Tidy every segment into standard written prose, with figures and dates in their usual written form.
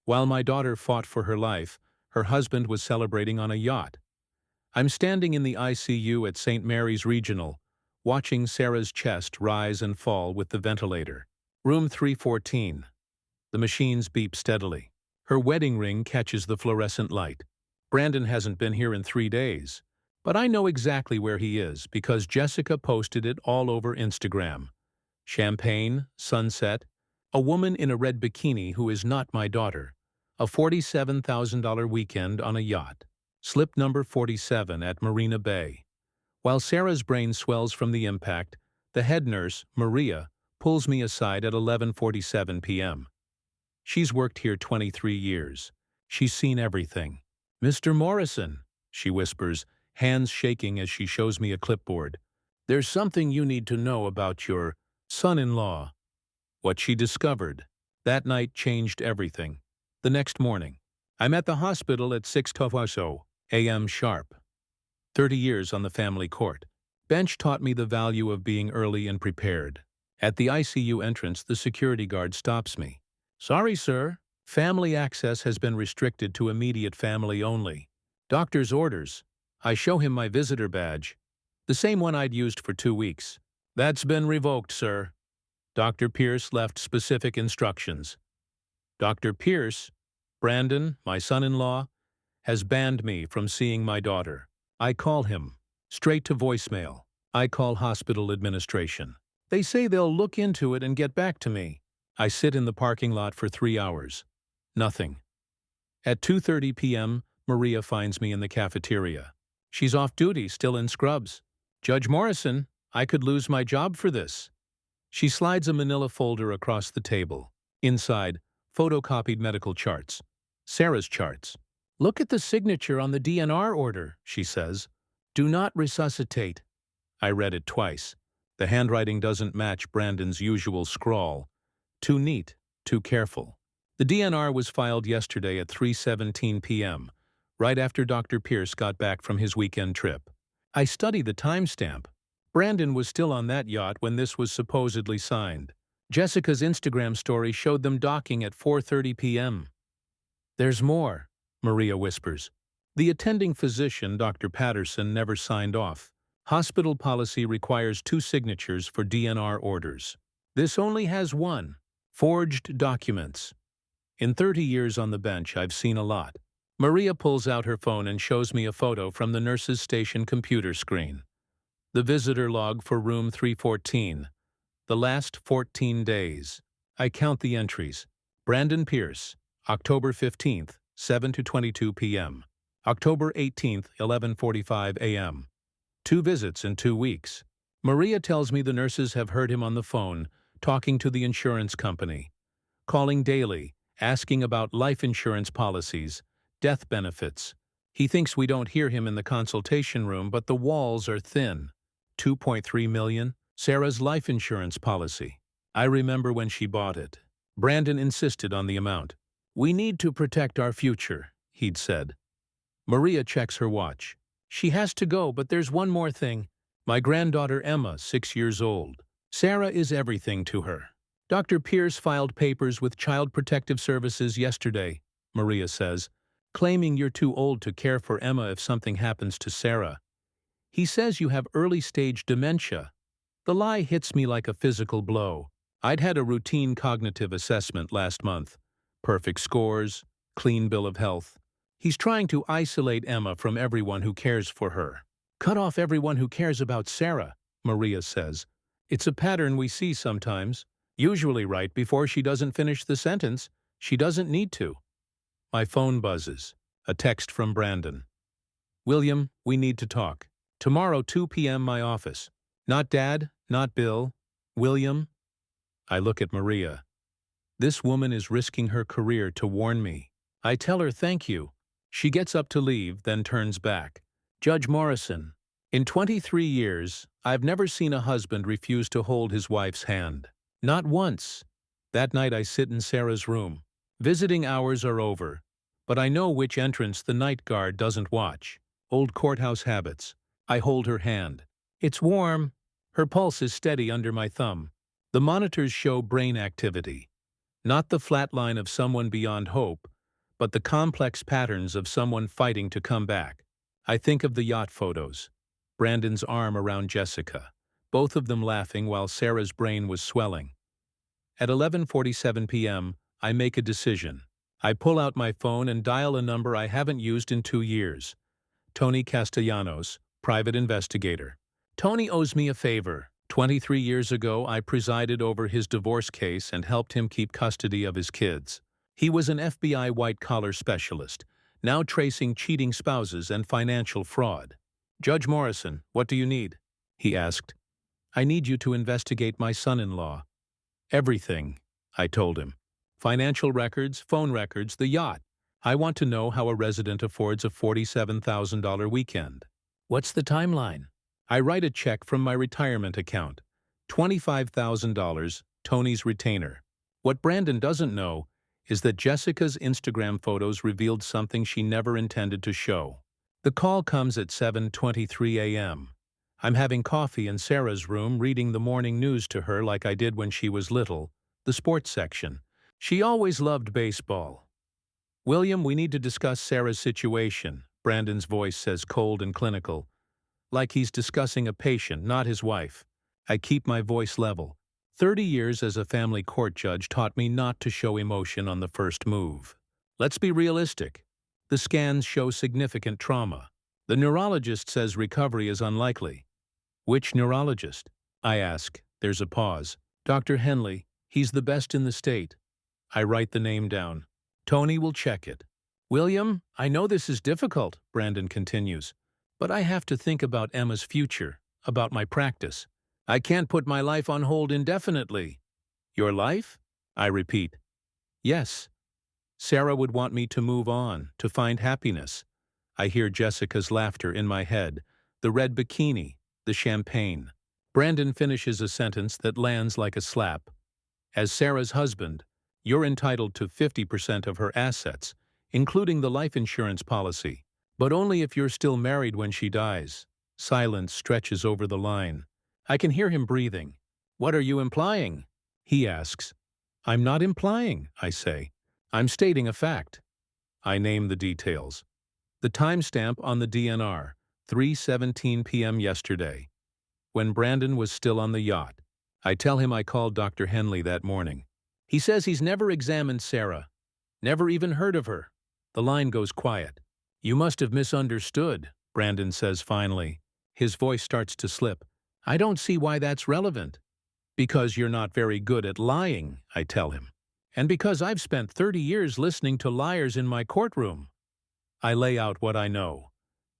While my daughter fought for her life, her husband was celebrating on a yacht. I'm standing in the ICU at St. Mary's Regional, watching Sarah's chest rise and fall with the ventilator. Room 314. The machines beep steadily. Her wedding ring catches the fluorescent light. Brandon hasn't been here in 3 days, but I know exactly where he is because Jessica posted it all over Instagram. Champagne, sunset, a woman in a red bikini who is not my daughter, a $47,000 weekend on a yacht. Slip number 47 at Marina Bay. While Sarah's brain swells from the impact, the head nurse, Maria, pulls me aside at 11:47 p.m. She's worked here 23 years. She's seen everything. "Mr. Morrison," she whispers, hands shaking as she shows me a clipboard. "There's something you need to know about your son-in-law." What she discovered that night changed everything. The next morning, I'm at the hospital at 6:20 a.m. sharp. 30 years on the family court. Bench taught me the value of being early and prepared. At the ICU entrance, the security guard stops me. "Sorry, sir. Family access has been restricted to immediate family only. Doctor's orders." I show him my visitor badge, the same one I'd used for 2 weeks. "That's been revoked, sir. Dr. Pierce left specific instructions." Dr. Pierce, Brandon, my son-in-law, has banned me from seeing my daughter. I call him. Straight to voicemail. I call hospital administration. They say they'll look into it and get back to me. I sit in the parking lot for 3 hours. Nothing. At 2:30 p.m., Maria finds me in the cafeteria. She's off duty, still in scrubs. "Judge Morrison, I could lose my job for this." She slides a manila folder across the table. Inside, photocopied medical charts. Sarah's charts. "Look at the signature on the DNR order," she says. "Do not resuscitate." I read it twice. The handwriting doesn't match Brandon's usual scrawl. Too neat, too careful. The DNR was filed yesterday at 3:17 p.m., right after Dr. Pierce got back from his weekend trip. I study the timestamp. Brandon was still on that yacht when this was supposedly signed. Jessica's Instagram story showed them docking at 4:30 p.m. "There's more," Maria whispers. "The attending physician, Dr. Patterson, never signed off. Hospital policy requires 2 signatures for DNR orders. This only has 1. Forged documents. In 30 years on the bench, I've seen a lot." Maria pulls out her phone and shows me a photo from the nurse's station computer screen. The visitor log for room 314. The last 14 days. I count the entries. Brandon Pierce, October 15th, 7 to 22 p.m. October 18th, 11:45 a.m. 2 visits in 2 weeks. Maria tells me the nurses have heard him on the phone, talking to the insurance company. Calling daily, asking about life insurance policies, death benefits. He thinks we don't hear him in the consultation room, but the walls are thin. 2.3 million, Sarah's life insurance policy. I remember when she bought it. Brandon insisted on the amount. "We need to protect our future," he'd said. Maria checks her watch. She has to go, but there's one more thing. My granddaughter Emma, 6 years old. Sarah is everything to her. Dr. Pierce filed papers with Child Protective Services yesterday, Maria says, claiming you're too old to care for Emma if something happens to Sarah. He says you have early-stage dementia. The lie hits me like a physical blow. I'd had a routine cognitive assessment last month. Perfect scores, clean bill of health. He's trying to isolate Emma from everyone who cares for her. Cut off everyone who cares about Sarah, Maria says. It's a pattern we see sometimes. Usually right before she doesn't finish the sentence. She doesn't need to. My phone buzzes. A text from Brandon. "William, we need to talk. Tomorrow 2 p.m. my office. Not Dad, not Bill. William." I look at Maria. This woman is risking her career to warn me. I tell her thank you. She gets up to leave, then turns back. "Judge Morrison, in 23 years, I've never seen a husband refuse to hold his wife's hand. Not once. That night I sit in Sarah's room. Visiting hours are over, but I know which entrance the night guard doesn't watch. Old courthouse habits. I hold her hand. It's warm. Her pulse is steady under my thumb. The monitors show brain activity. Not the flat line of someone beyond hope, but the complex patterns of someone fighting to come back. I think of the yacht photos. Brandon's arm around Jessica, both of them laughing while Sarah's brain was swelling. At 11:47 p.m., I make a decision. I pull out my phone and dial a number I haven't used in 2 years. Tony Castellanos, private investigator. Tony owes me a favor. 23 years ago, I presided over his divorce case and helped him keep custody of his kids. He was an FBI white-collar specialist, now tracing cheating spouses and financial fraud. "Judge Morrison, what do you need?" he asked. "I need you to investigate my son-in-law." "Everything," I told him. "Financial records, phone records, the yacht. I want to know how a resident affords a $47,000 weekend." "What's the timeline?" I write a check from my retirement account. $25,000, Tony's retainer. What Brandon doesn't know is that Jessica's Instagram photos revealed something she never intended to show. The call comes at 7:23 a.m. I'm having coffee in Sarah's room reading the morning news to her like I did when she was little, the sports section. She always loved baseball. "William, we need to discuss Sarah's situation," Brandon's voice says, cold and clinical, like he's discussing a patient, not his wife. I keep my voice level. 30 years as a family court judge taught me not to show emotion on the first move. Let's be realistic. The scans show significant trauma. The neurologist says recovery is unlikely. "Which neurologist?" I ask. There's a pause. "Dr. Henley. He's the best in the state." I write the name down. "Tony will check it." "William, I know this is difficult," Brandon continues, "but I have to think about Emma's future, about my practice. I can't put my life on hold indefinitely." "Your life?" I repeat. "Yes. Sarah would want me to move on, to find happiness." I hear Jessica's laughter in my head, the red bikini, the champagne. Brandon finishes a sentence that lands like a slap. "As Sarah's husband, you're entitled to 50% of her assets, including the life insurance policy, but only if you're still married when she dies." Silence stretches over the line. I can hear him breathing. "What are you implying?" he asks. "I'm not implying," I say. "I'm stating a fact." I name the details. The timestamp on the DNR, 3:17 p.m. yesterday, when Brandon was still on the yacht. I tell him I called Dr. Henley that morning. He says he's never examined Sarah, never even heard of her. The line goes quiet. "You must have misunderstood," Brandon says finally. His voice starts to slip. "I don't see why that's relevant." "Because you're not very good at lying," I tell him. "And because I've spent 30 years listening to liars in my courtroom." I lay out what I know.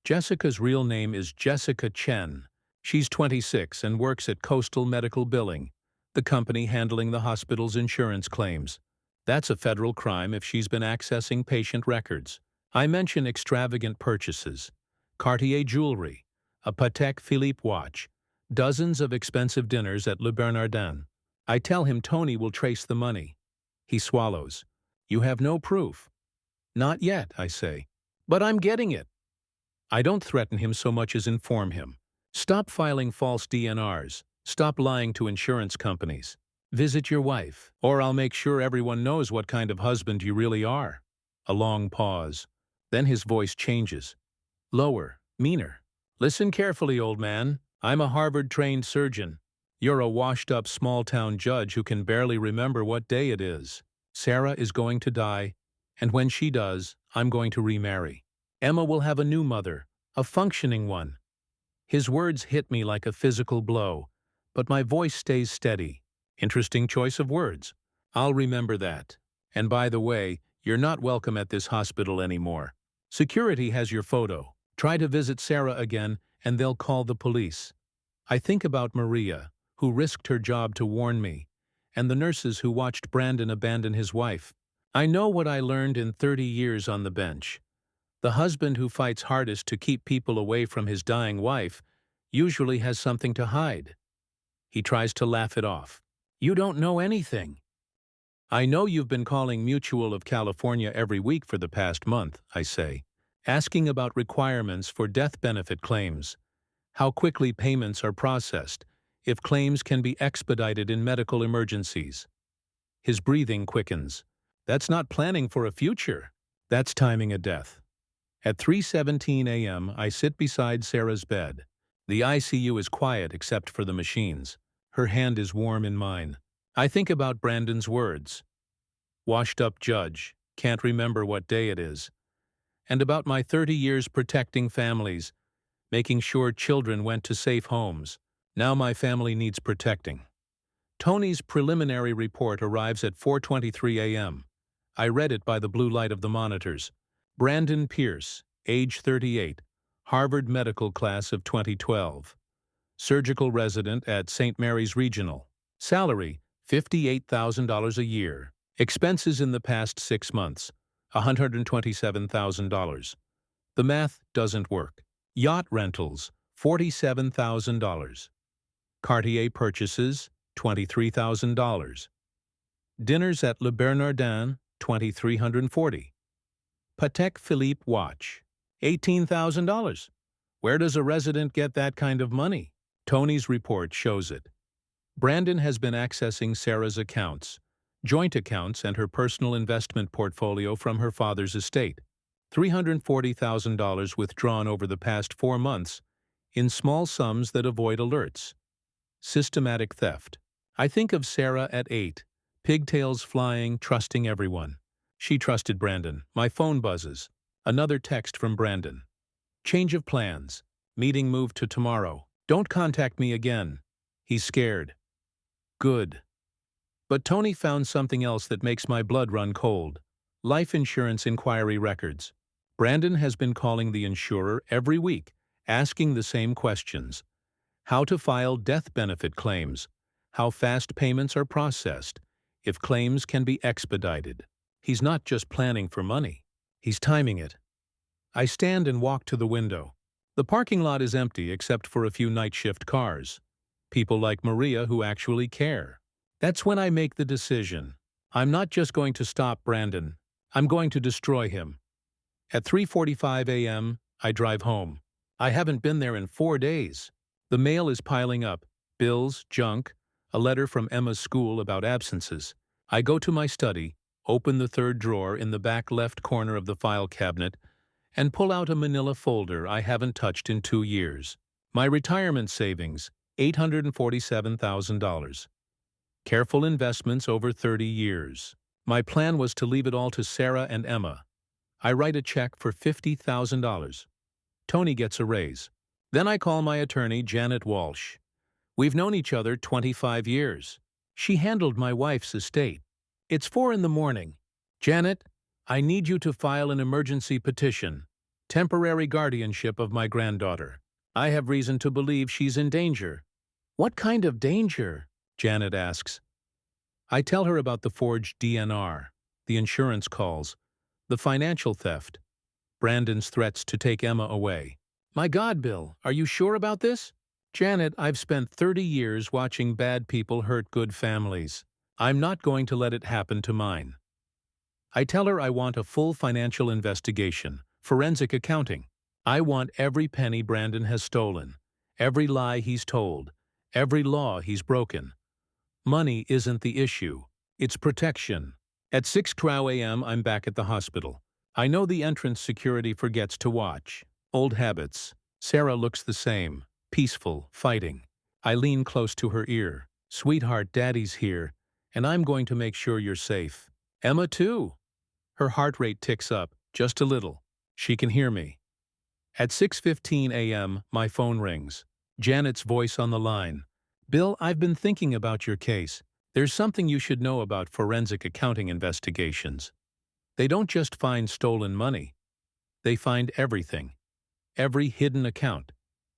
Jessica's real name is Jessica Chen. She's 26 and works at Coastal Medical Billing, the company handling the hospital's insurance claims. That's a federal crime if she's been accessing patient records. I mention extravagant purchases, Cartier jewelry, a Patek Philippe watch, dozens of expensive dinners at Le Bernardin. I tell him Tony will trace the money. He swallows. "You have no proof." "Not yet," I say. "But I'm getting it." I don't threaten him so much as inform him. "Stop filing false DNRs. Stop lying to insurance companies. Visit your wife, or I'll make sure everyone knows what kind of husband you really are." A long pause. Then his voice changes. Lower, meaner. "Listen carefully, old man. I'm a Harvard-trained surgeon. You're a washed-up small-town judge who can barely remember what day it is. Sarah is going to die, and when she does, I'm going to remarry. Emma will have a new mother, a functioning one." His words hit me like a physical blow, but my voice stays steady. Interesting choice of words. "I'll remember that. And by the way, you're not welcome at this hospital anymore. Security has your photo. Try to visit Sarah again, and they'll call the police." I think about Maria, who risked her job to warn me, and the nurses who watched Brandon abandon his wife. I know what I learned in 30 years on the bench. The husband who fights hardest to keep people away from his dying wife usually has something to hide. He tries to laugh it off. "You don't know anything." "I know you've been calling Mutual of California every week for the past month," I say, asking about requirements for death benefit claims, how quickly payments are processed, if claims can be expedited in medical emergencies. His breathing quickens. "That's not planning for a future. That's timing a death. At 3:17 a.m., I sit beside Sarah's bed. The ICU is quiet except for the machines. Her hand is warm in mine. I think about Brandon's words. Washed-up judge, can't remember what day it is. And about my 30 years protecting families, making sure children went to safe homes. Now my family needs protecting. Tony's preliminary report arrives at 4:23 a.m. I read it by the blue light of the monitors. Brandon Pierce, age 38, Harvard Medical Class of 2012. Surgical resident at St. Mary's Regional. Salary, $58,000 a year. Expenses in the past 6 months, $127,000. The math doesn't work. Yacht rentals, $47,000. Cartier purchases, $23,000. Dinners at Le Bernardin, $2,340. Patek Philippe watch, $18,000. Where does a resident get that kind of money? Tony's report shows it. Brandon has been accessing Sarah's accounts, joint accounts and her personal investment portfolio from her father's estate. $340,000 withdrawn over the past 4 months in small sums that avoid alerts. Systematic theft. I think of Sarah at 8, pigtails flying, trusting everyone. She trusted Brandon. My phone buzzes. Another text from Brandon. Change of plans. Meeting moved to tomorrow. Don't contact me again. He's scared. Good. But Tony found something else that makes my blood run cold. Life insurance inquiry records. Brandon has been calling the insurer every week, asking the same questions. How to file death benefit claims, how fast payments are processed, if claims can be expedited. He's not just planning for money, he's timing it. I stand and walk to the window. The parking lot is empty except for a few night shift cars. People like Maria who actually care. That's when I make the decision. I'm not just going to stop Brandon, I'm going to destroy him. At 3:45 a.m., I drive home. I haven't been there in 4 days. The mail is piling up. Bills, junk, a letter from Emma's school about absences. I go to my study, open the third drawer in the back left corner of the file cabinet, and pull out a manila folder I haven't touched in 2 years. My retirement savings, $847,000. Careful investments over 30 years. My plan was to leave it all to Sarah and Emma. I write a check for $50,000. Tony gets a raise. Then I call my attorney, Janet Walsh. We've known each other 25 years. She handled my wife's estate. It's 4 in the morning. Janet, I need you to file an emergency petition. Temporary guardianship of my granddaughter. I have reason to believe she's in danger. What kind of danger? Janet asks. I tell her about the forged DNR, the insurance calls, the financial theft, Brandon's threats to take Emma away. My God, Bill, are you sure about this? Janet, I've spent 30 years watching bad people hurt good families. I'm not going to let it happen to mine. I tell her I want a full financial investigation, forensic accounting. I want every penny Brandon has stolen, every lie he's told, every law he's broken. Money isn't the issue. It's protection. At 6:00 a.m., I'm back at the hospital. I know the entrance security forgets to watch. Old habits. Sarah looks the same. Peaceful, fighting. I lean close to her ear. Sweetheart, Daddy's here, and I'm going to make sure you're safe. Emma, too. Her heart rate ticks up, just a little. She can hear me. At 6:15 a.m., my phone rings. Janet's voice on the line. Bill, I've been thinking about your case. There's something you should know about forensic accounting investigations. They don't just find stolen money. They find everything. Every hidden account.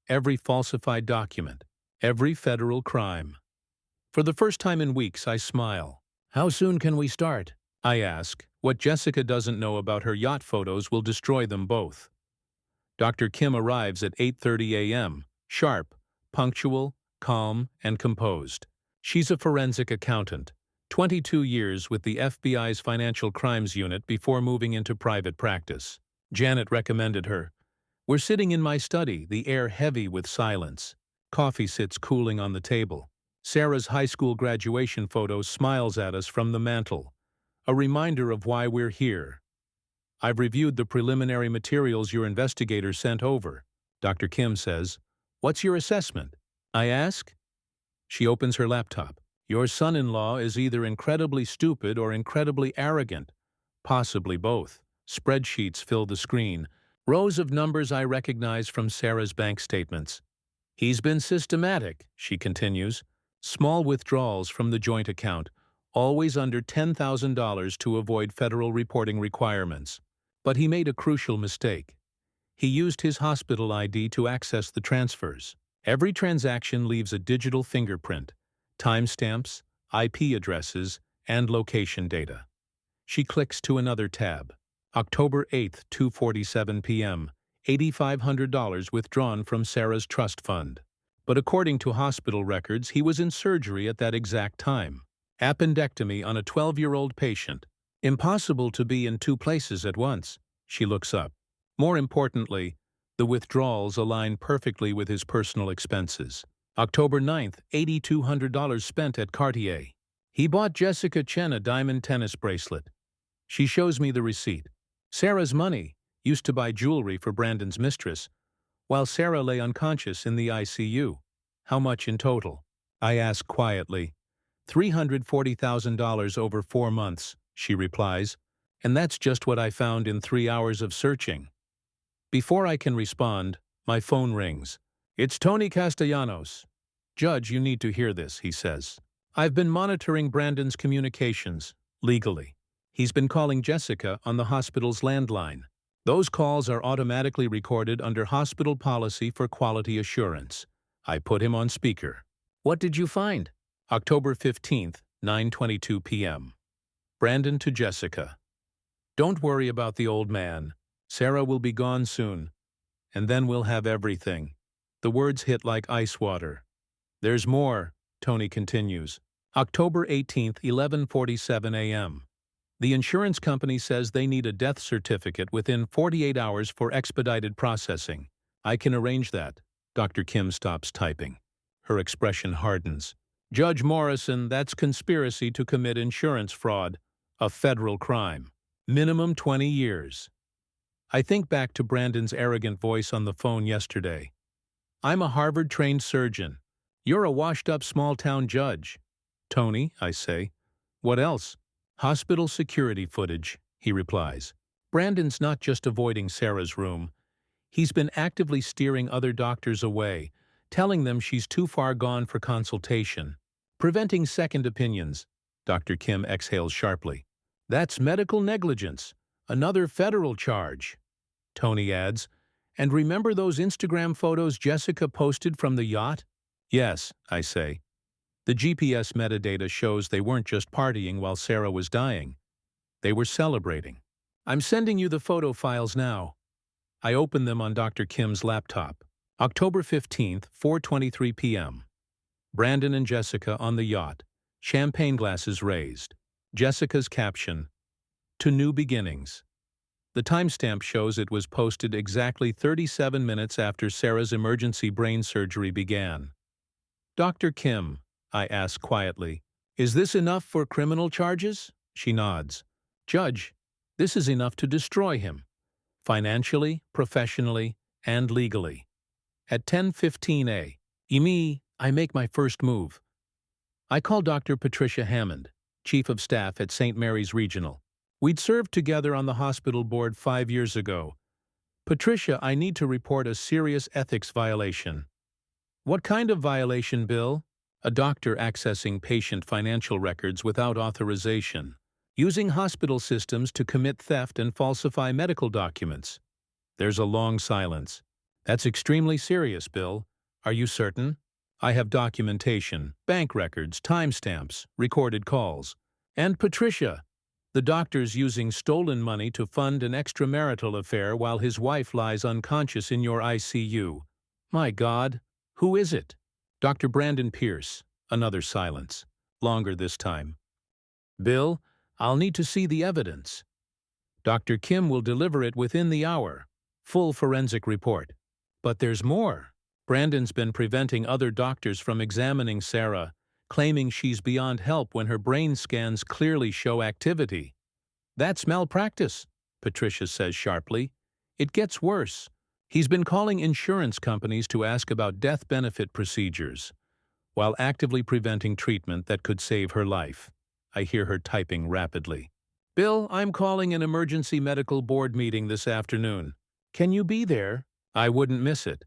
Every falsified document. Every federal crime. For the first time in weeks, I smile. How soon can we start? I ask. What Jessica doesn't know about her yacht photos will destroy them both. Dr. Kim arrives at 8:30 a.m., sharp, punctual, calm, and composed. She's a forensic accountant, 22 years with the FBI's Financial Crimes Unit before moving into private practice. Janet recommended her. We're sitting in my study, the air heavy with silence. Coffee sits cooling on the table. Sarah's high school graduation photo smiles at us from the mantel, a reminder of why we're here. I've reviewed the preliminary materials your investigator sent over. Dr. Kim says, "What's your assessment?" I ask. She opens her laptop. Your son-in-law is either incredibly stupid or incredibly arrogant. Possibly both. Spreadsheets fill the screen. Rows of numbers I recognize from Sarah's bank statements. He's been systematic, she continues. Small withdrawals from the joint account, always under $10,000 to avoid federal reporting requirements. But he made a crucial mistake. He used his hospital ID to access the transfers. Every transaction leaves a digital fingerprint, timestamps, IP addresses, and location data. She clicks to another tab. October 8, 2:47 p.m., $8,500 withdrawn from Sarah's trust fund. But according to hospital records, he was in surgery at that exact time. Appendectomy on a 12-year-old patient. Impossible to be in two places at once. She looks up. More importantly, the withdrawals align perfectly with his personal expenses. October 9th, $8,200 spent at Cartier. He bought Jessica Chen a diamond tennis bracelet. She shows me the receipt. Sarah's money used to buy jewelry for Brandon's mistress, while Sarah lay unconscious in the ICU. How much in total? I ask quietly. $340,000 over 4 months, she replies, and that's just what I found in 3 hours of searching. Before I can respond, my phone rings. It's Tony Castellanos. Judge, you need to hear this, he says. I've been monitoring Brandon's communications, legally. He's been calling Jessica on the hospital's landline. Those calls are automatically recorded under hospital policy for quality assurance. I put him on speaker. What did you find? October 15th, 9:22 p.m. Brandon to Jessica. Don't worry about the old man. Sarah will be gone soon. And then we'll have everything. The words hit like ice water. There's more, Tony continues. October 18th, 11:47 a.m. The insurance company says they need a death certificate within 48 hours for expedited processing. I can arrange that. Dr. Kim stops typing. Her expression hardens. Judge Morrison, that's conspiracy to commit insurance fraud, a federal crime. Minimum 20 years. I think back to Brandon's arrogant voice on the phone yesterday. I'm a Harvard-trained surgeon. You're a washed-up small-town judge. Tony, I say. What else? Hospital security footage, he replies. Brandon's not just avoiding Sarah's room. He's been actively steering other doctors away, telling them she's too far gone for consultation. Preventing second opinions. Dr. Kim exhales sharply. That's medical negligence. Another federal charge. Tony adds, and remember those Instagram photos Jessica posted from the yacht? Yes, I say. The GPS metadata shows they weren't just partying while Sarah was dying. They were celebrating. I'm sending you the photo files now. I open them on Dr. Kim's laptop. October 15th, 4:23 p.m. Brandon and Jessica on the yacht. Champagne glasses raised. Jessica's caption, "To new beginnings." The timestamp shows it was posted exactly 37 minutes after Sarah's emergency brain surgery began. Dr. Kim, I ask quietly, is this enough for criminal charges? She nods. Judge, this is enough to destroy him. Financially, professionally, and legally. At 10:15 a.m., I make my first move. I call Dr. Patricia Hammond, Chief of Staff at St. Mary's Regional. We'd served together on the hospital board 5 years ago. Patricia, I need to report a serious ethics violation. What kind of violation, Bill? A doctor accessing patient financial records without authorization, using hospital systems to commit theft and falsify medical documents. There's a long silence. That's extremely serious, Bill. Are you certain? I have documentation, bank records, timestamps, recorded calls. And Patricia, the doctor's using stolen money to fund an extramarital affair while his wife lies unconscious in your ICU. My God, who is it? Dr. Brandon Pierce. Another silence. Longer this time. Bill, I'll need to see the evidence. Dr. Kim will deliver it within the hour. Full forensic report. But there's more. Brandon's been preventing other doctors from examining Sarah, claiming she's beyond help when her brain scans clearly show activity. That's malpractice. Patricia says sharply. It gets worse. He's been calling insurance companies to ask about death benefit procedures, while actively preventing treatment that could save her life. I hear her typing rapidly. Bill, I'm calling an emergency medical board meeting this afternoon. Can you be there? I wouldn't miss it.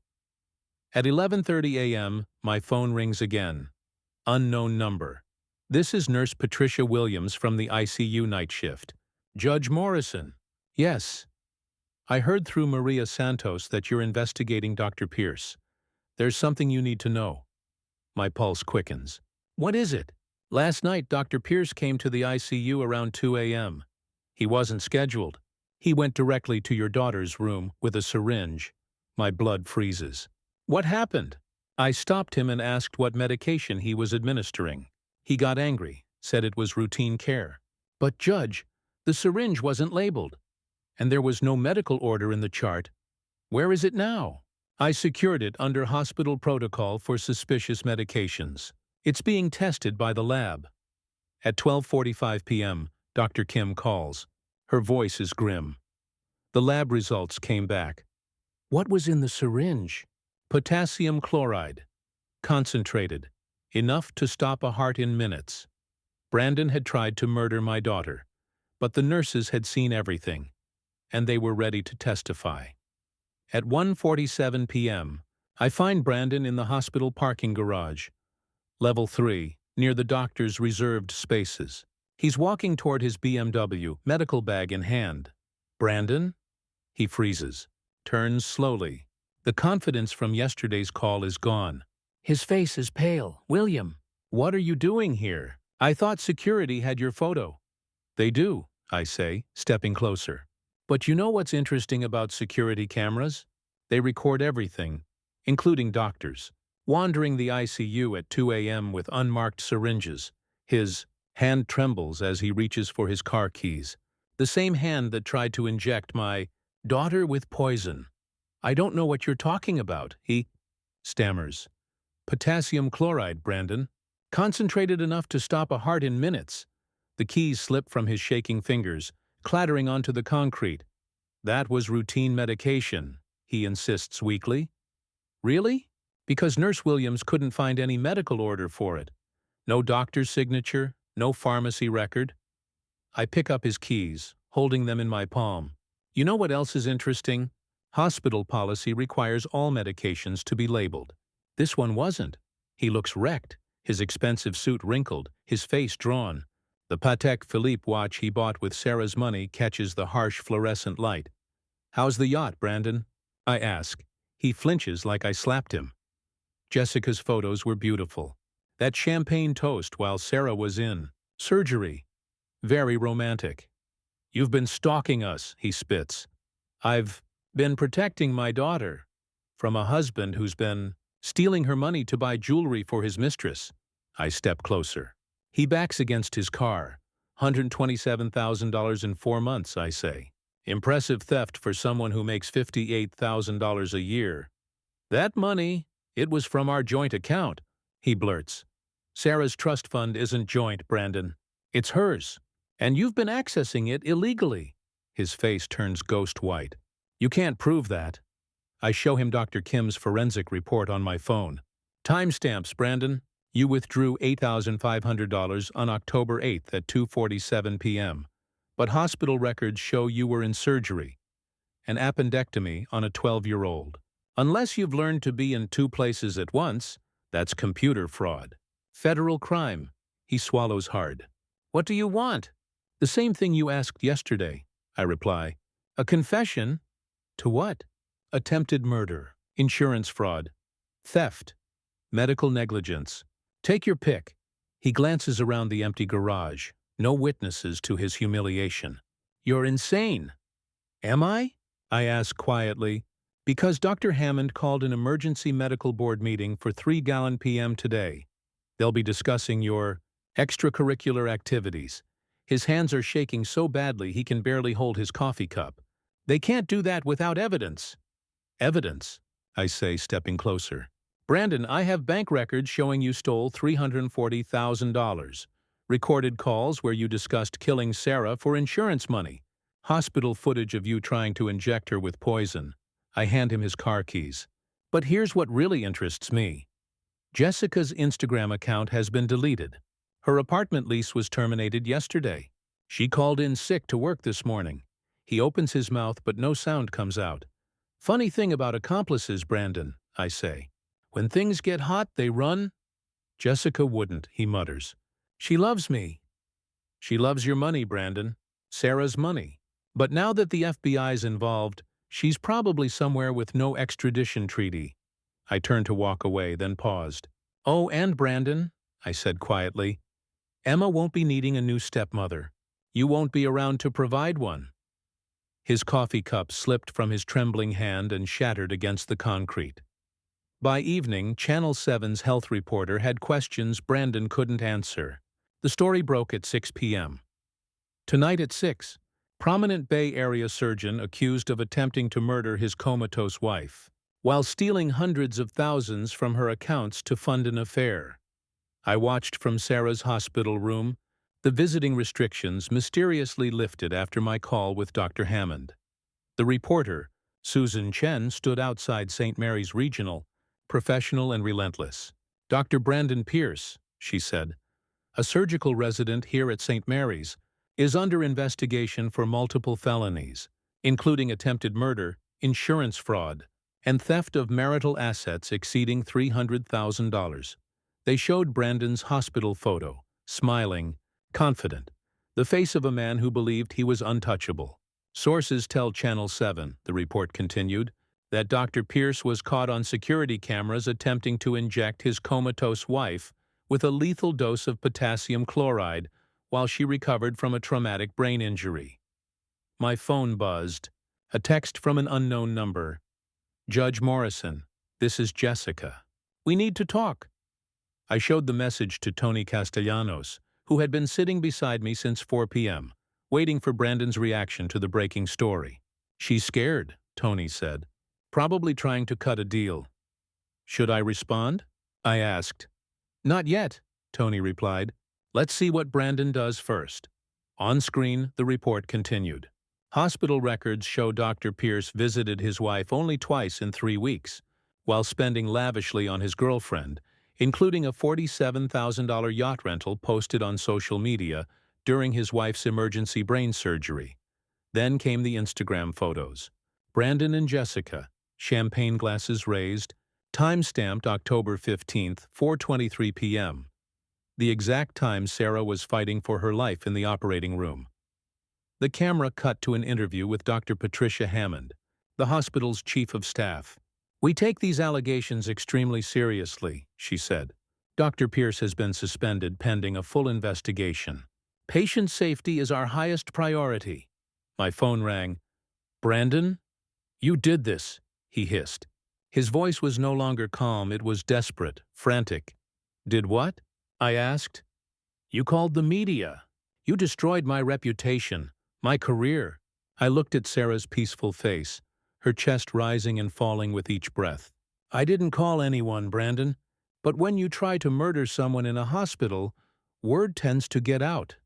At 11:30 a.m., my phone rings again. Unknown number. This is Nurse Patricia Williams from the ICU night shift. Judge Morrison. Yes. I heard through Maria Santos that you're investigating Dr. Pierce. There's something you need to know. My pulse quickens. What is it? Last night, Dr. Pierce came to the ICU around 2 a.m. He wasn't scheduled. He went directly to your daughter's room with a syringe. My blood freezes. What happened? I stopped him and asked what medication he was administering. He got angry, said it was routine care. But Judge, the syringe wasn't labeled. And there was no medical order in the chart. Where is it now? I secured it under hospital protocol for suspicious medications. It's being tested by the lab. At 12:45 p.m., Dr. Kim calls. Her voice is grim. The lab results came back. What was in the syringe? Potassium chloride. Concentrated. Enough to stop a heart in minutes. Brandon had tried to murder my daughter, but the nurses had seen everything, and they were ready to testify. At 1:47 p.m., I find Brandon in the hospital parking garage, level 3, near the doctor's reserved spaces. He's walking toward his BMW, medical bag in hand. Brandon? He freezes, turns slowly. The confidence from yesterday's call is gone. His face is pale. William, what are you doing here? I thought security had your photo. They do, I say, stepping closer. But you know what's interesting about security cameras? They record everything, including doctors, wandering the ICU at 2 a.m. with unmarked syringes. His hand trembles as he reaches for his car keys. The same hand that tried to inject my daughter with poison. I don't know what you're talking about, he stammers. Potassium chloride, Brandon. Concentrated enough to stop a heart in minutes. The keys slip from his shaking fingers, clattering onto the concrete. That was routine medication, he insists weakly. Really? Because Nurse Williams couldn't find any medical order for it. No doctor's signature, no pharmacy record. I pick up his keys, holding them in my palm. You know what else is interesting? Hospital policy requires all medications to be labeled. This one wasn't. He looks wrecked, his expensive suit wrinkled, his face drawn. The Patek Philippe watch he bought with Sarah's money catches the harsh fluorescent light. How's the yacht, Brandon? I ask. He flinches like I slapped him. Jessica's photos were beautiful. That champagne toast while Sarah was in surgery. Very romantic. You've been stalking us, he spits. I've been protecting my daughter from a husband who's been stealing her money to buy jewelry for his mistress. I step closer. He backs against his car. $127,000 in 4 months, I say. Impressive theft for someone who makes $58,000 a year. That money, it was from our joint account, he blurts. Sarah's trust fund isn't joint, Brandon. It's hers. And you've been accessing it illegally. His face turns ghost white. You can't prove that. I show him Dr. Kim's forensic report on my phone. Timestamps, Brandon. You withdrew $8,500 on October 8th at 2:47 p.m. But hospital records show you were in surgery. An appendectomy on a 12-year-old. Unless you've learned to be in 2 places at once, that's computer fraud. Federal crime. He swallows hard. What do you want? The same thing you asked yesterday, I reply. A confession? To what? Attempted murder, insurance fraud, theft, medical negligence. Take your pick. He glances around the empty garage. No witnesses to his humiliation. You're insane. Am I? I ask quietly. Because Dr. Hammond called an emergency medical board meeting for 3 p.m. today. They'll be discussing your extracurricular activities. His hands are shaking so badly he can barely hold his coffee cup. They can't do that without evidence. Evidence, I say, stepping closer. Brandon, I have bank records showing you stole $340,000. Recorded calls where you discussed killing Sarah for insurance money. Hospital footage of you trying to inject her with poison. I hand him his car keys. But here's what really interests me. Jessica's Instagram account has been deleted. Her apartment lease was terminated yesterday. She called in sick to work this morning. He opens his mouth but no sound comes out. Funny thing about accomplices, Brandon, I say. When things get hot, they run. Jessica wouldn't, he mutters. She loves me. She loves your money, Brandon. Sarah's money. But now that the FBI's involved, she's probably somewhere with no extradition treaty. I turned to walk away, then paused. Oh, and Brandon, I said quietly, Emma won't be needing a new stepmother. You won't be around to provide one. His coffee cup slipped from his trembling hand and shattered against the concrete. By evening, Channel 7's health reporter had questions Brandon couldn't answer. The story broke at 6 p.m. Tonight at 6, prominent Bay Area surgeon accused of attempting to murder his comatose wife, while stealing hundreds of thousands from her accounts to fund an affair. I watched from Sarah's hospital room, the visiting restrictions mysteriously lifted after my call with Dr. Hammond. The reporter, Susan Chen, stood outside St. Mary's Regional, professional and relentless. Dr. Brandon Pierce, she said, a surgical resident here at St. Mary's, is under investigation for multiple felonies, including attempted murder, insurance fraud, and theft of marital assets exceeding $300,000. They showed Brandon's hospital photo, smiling, confident, the face of a man who believed he was untouchable. Sources tell Channel 7, the report continued, that Dr. Pierce was caught on security cameras attempting to inject his comatose wife with a lethal dose of potassium chloride while she recovered from a traumatic brain injury. My phone buzzed. A text from an unknown number. Judge Morrison, this is Jessica. We need to talk. I showed the message to Tony Castellanos, who had been sitting beside me since 4 p.m., waiting for Brandon's reaction to the breaking story. She's scared, Tony said. Probably trying to cut a deal. Should I respond? I asked. Not yet, Tony replied. Let's see what Brandon does first. On screen, the report continued. Hospital records show Dr. Pierce visited his wife only twice in 3 weeks, while spending lavishly on his girlfriend, including a $47,000 yacht rental posted on social media during his wife's emergency brain surgery. Then came the Instagram photos. Brandon and Jessica, champagne glasses raised, time-stamped October 15th, 4:23 p.m. The exact time Sarah was fighting for her life in the operating room. The camera cut to an interview with Dr. Patricia Hammond, the hospital's chief of staff. We take these allegations extremely seriously, she said. Dr. Pierce has been suspended pending a full investigation. Patient safety is our highest priority. My phone rang. Brandon? You did this, he hissed. His voice was no longer calm, it was desperate, frantic. Did what? I asked. You called the media. You destroyed my reputation, my career. I looked at Sarah's peaceful face, her chest rising and falling with each breath. I didn't call anyone, Brandon, but when you try to murder someone in a hospital, word tends to get out.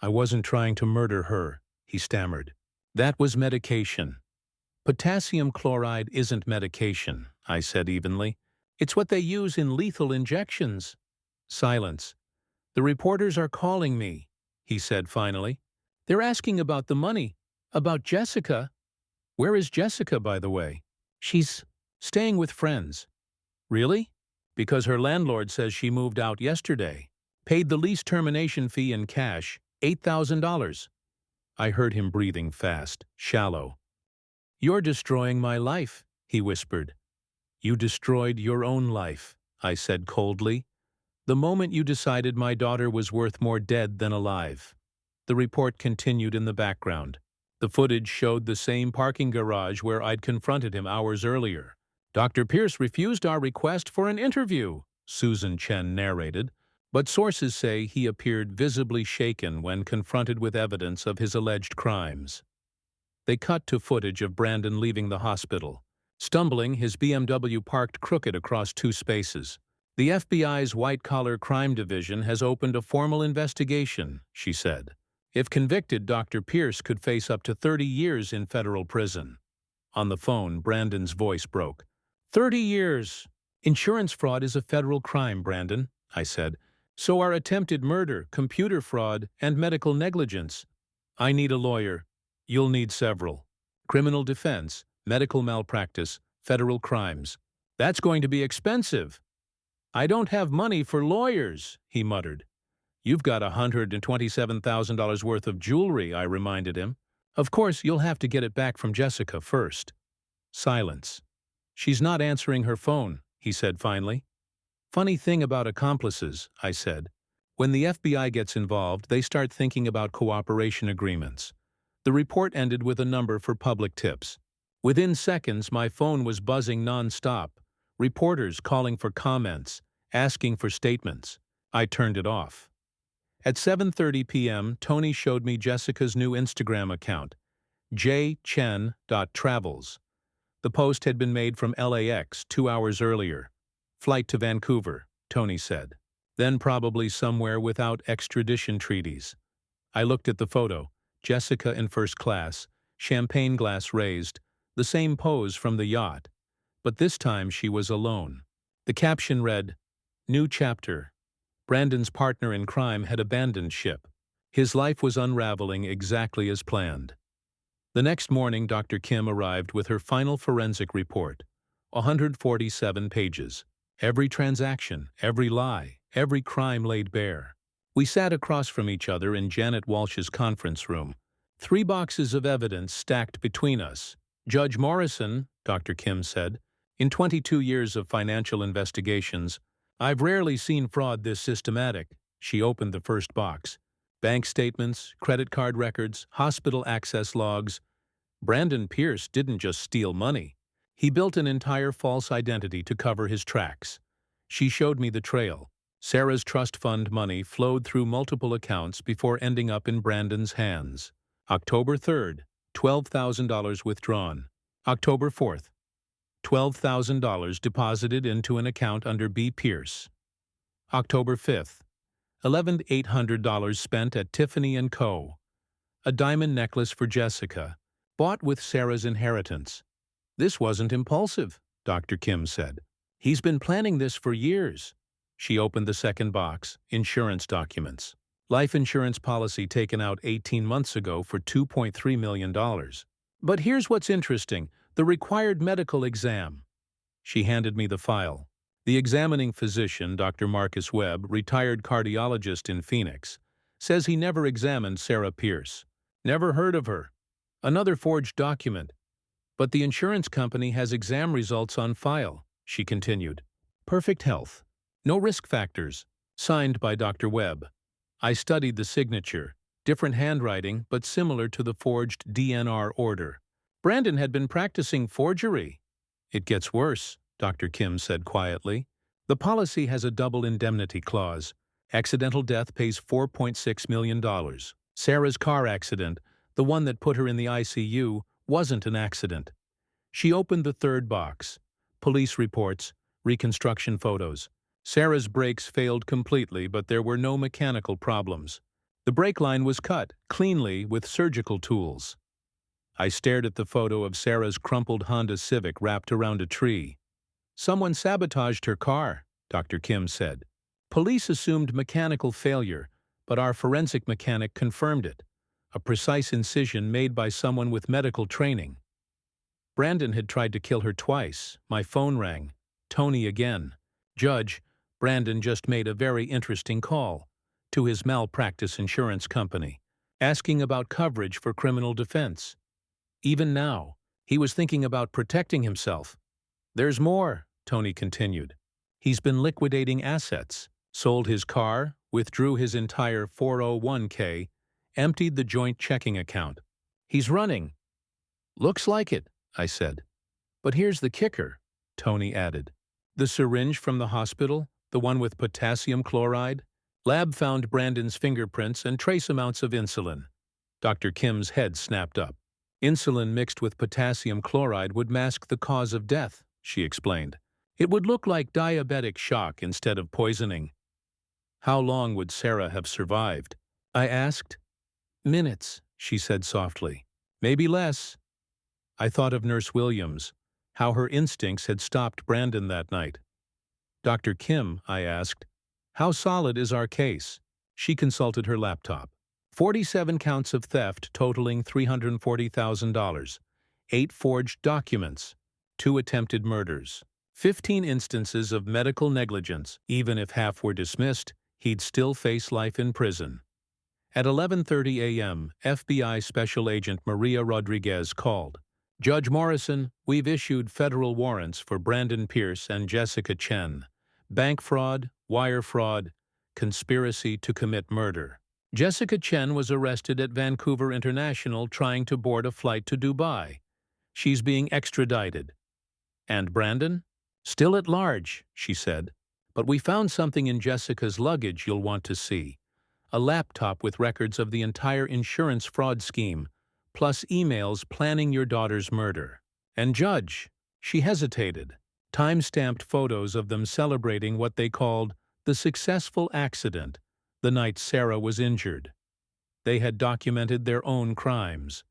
I wasn't trying to murder her, he stammered. That was medication. Potassium chloride isn't medication, I said evenly. It's what they use in lethal injections. Silence. The reporters are calling me, he said finally. They're asking about the money, about Jessica. Where is Jessica, by the way? She's staying with friends. Really? Because her landlord says she moved out yesterday. Paid the lease termination fee in cash, $8,000. I heard him breathing fast, shallow. You're destroying my life, he whispered. You destroyed your own life, I said coldly. The moment you decided my daughter was worth more dead than alive. The report continued in the background. The footage showed the same parking garage where I'd confronted him hours earlier. Dr. Pierce refused our request for an interview, Susan Chen narrated, but sources say he appeared visibly shaken when confronted with evidence of his alleged crimes. They cut to footage of Brandon leaving the hospital. Stumbling, his BMW parked crooked across 2 spaces. The FBI's white-collar crime division has opened a formal investigation, she said. If convicted, Dr. Pierce could face up to 30 years in federal prison. On the phone, Brandon's voice broke. 30 years! Insurance fraud is a federal crime, Brandon, I said. So are attempted murder, computer fraud, and medical negligence. I need a lawyer. You'll need several. Criminal defense, medical malpractice, federal crimes. That's going to be expensive. I don't have money for lawyers, he muttered. You've got $127,000 worth of jewelry, I reminded him. Of course, you'll have to get it back from Jessica first. Silence. She's not answering her phone, he said finally. Funny thing about accomplices, I said. When the FBI gets involved, they start thinking about cooperation agreements. The report ended with a number for public tips. Within seconds, my phone was buzzing nonstop. Reporters calling for comments, asking for statements. I turned it off. At 7:30 p.m., Tony showed me Jessica's new Instagram account, jchen.travels. The post had been made from LAX 2 hours earlier. Flight to Vancouver, Tony said. Then probably somewhere without extradition treaties. I looked at the photo, Jessica in first class, champagne glass raised, the same pose from the yacht. But this time she was alone. The caption read, "New chapter. Brandon's partner in crime had abandoned ship. His life was unraveling exactly as planned." The next morning, Dr. Kim arrived with her final forensic report, 147 pages. Every transaction, every lie, every crime laid bare. We sat across from each other in Janet Walsh's conference room, 3 boxes of evidence stacked between us. Judge Morrison, Dr. Kim said, in 22 years of financial investigations, I've rarely seen fraud this systematic. She opened the first box. Bank statements, credit card records, hospital access logs. Brandon Pierce didn't just steal money. He built an entire false identity to cover his tracks. She showed me the trail. Sarah's trust fund money flowed through multiple accounts before ending up in Brandon's hands. October 3rd, $12,000 withdrawn. October 4th, $12,000 deposited into an account under B. Pierce. October 5th, $11,800 spent at Tiffany & Co. A diamond necklace for Jessica, bought with Sarah's inheritance. This wasn't impulsive, Dr. Kim said. He's been planning this for years. She opened the second box, insurance documents. Life insurance policy taken out 18 months ago for $2.3 million. But here's what's interesting, the required medical exam. She handed me the file. The examining physician, Dr. Marcus Webb, retired cardiologist in Phoenix, says he never examined Sarah Pierce. Never heard of her. Another forged document. But the insurance company has exam results on file, she continued. Perfect health. No risk factors. Signed by Dr. Webb. I studied the signature. Different handwriting, but similar to the forged DNR order. Brandon had been practicing forgery. It gets worse, Dr. Kim said quietly. The policy has a double indemnity clause. Accidental death pays $4.6 million. Sarah's car accident, the one that put her in the ICU, wasn't an accident. She opened the third box. Police reports, reconstruction photos. Sarah's brakes failed completely, but there were no mechanical problems. The brake line was cut, cleanly, with surgical tools. I stared at the photo of Sarah's crumpled Honda Civic wrapped around a tree. Someone sabotaged her car, Dr. Kim said. Police assumed mechanical failure, but our forensic mechanic confirmed it. A precise incision made by someone with medical training. Brandon had tried to kill her twice. My phone rang. Tony again. Judge, Brandon just made a very interesting call to his malpractice insurance company, asking about coverage for criminal defense. Even now, he was thinking about protecting himself. There's more, Tony continued. He's been liquidating assets, sold his car, withdrew his entire 401k, emptied the joint checking account. He's running. Looks like it, I said. But here's the kicker, Tony added. The syringe from the hospital, the one with potassium chloride? Lab found Brandon's fingerprints and trace amounts of insulin. Dr. Kim's head snapped up. Insulin mixed with potassium chloride would mask the cause of death, she explained. It would look like diabetic shock instead of poisoning. How long would Sarah have survived? I asked. Minutes, she said softly. Maybe less. I thought of Nurse Williams, how her instincts had stopped Brandon that night. Dr. Kim, I asked, how solid is our case? She consulted her laptop. 47 counts of theft totaling $340,000, 8 forged documents, 2 attempted murders, 15 instances of medical negligence. Even if half were dismissed, he'd still face life in prison. At 11:30 a.m., FBI Special Agent Maria Rodriguez called. Judge Morrison, we've issued federal warrants for Brandon Pierce and Jessica Chen. Bank fraud, wire fraud, conspiracy to commit murder. Jessica Chen was arrested at Vancouver International trying to board a flight to Dubai. She's being extradited. And Brandon? Still at large, she said. But we found something in Jessica's luggage you'll want to see. A laptop with records of the entire insurance fraud scheme, plus emails planning your daughter's murder. And Judge, she hesitated, time-stamped photos of them celebrating what they called the successful accident the night Sarah was injured. They had documented their own crimes,